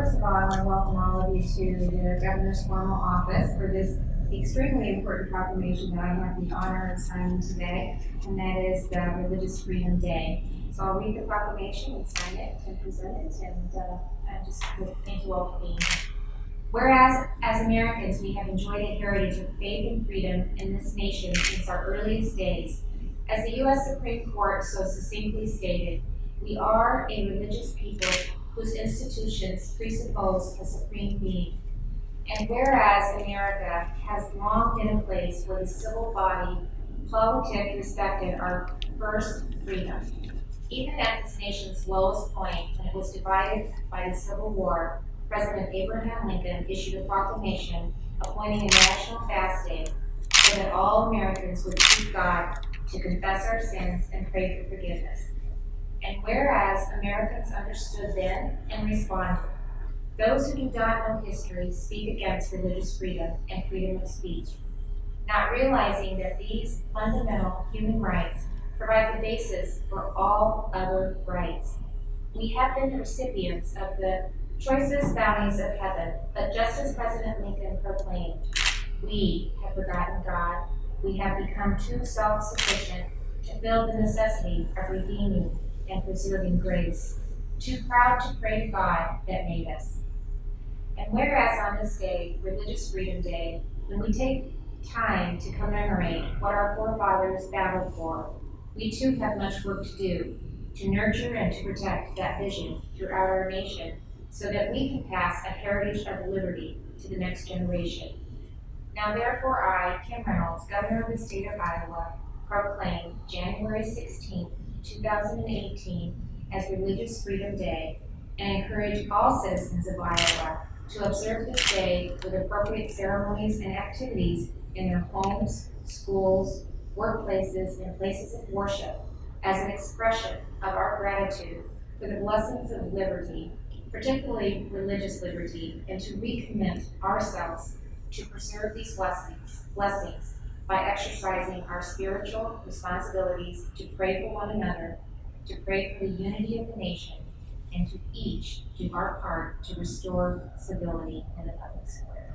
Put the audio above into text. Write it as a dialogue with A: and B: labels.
A: first of all, I want to welcome all of you to the Governor's formal office for this extremely important proclamation that I have the honor of signing today, and that is the Religious Freedom Day. So I'll read the proclamation and sign it and present it, and I just thank you all for being here. Whereas, as Americans, we have enjoyed a heritage of faith and freedom in this nation since our earliest days. As the U.S. Supreme Court so succinctly stated, we are a religious people whose institutions presuppose a supreme being. And whereas America has long been a place where the civil body politic respected our first freedom, even at this nation's lowest point when it was divided by the Civil War, President Abraham Lincoln issued a proclamation appointing a national fast day so that all Americans would seek God to confess our sins and pray for forgiveness. And whereas Americans understood then and responded, those who do not know history speak against religious freedom and freedom of speech, not realizing that these fundamental human rights provide the basis for all other rights. We have been the recipients of the choicest bounties of heaven, but just as President Lincoln proclaimed, we have forgotten God. We have become too self-sufficient to feel the necessity of redeeming and preserving grace, too proud to pray to God that made us. And whereas on this day, Religious Freedom Day, when we take time to commemorate what our forefathers battled for, we too have much work to do to nurture and to protect that vision throughout our nation so that we can pass a heritage of liberty to the next generation. Now therefore I, Kim Reynolds, Governor of the state of Iowa, proclaim January 16, 2018 as Religious Freedom Day and encourage all citizens of Iowa to observe this day with appropriate ceremonies and activities in their homes, schools, workplaces, and places of worship as an expression of our gratitude for the blessings of liberty, particularly religious liberty, and to recommit ourselves to preserve these blessings by exercising our spiritual responsibilities to pray for one another, to pray for the unity of the nation, and to each do our part to restore civility in the public square.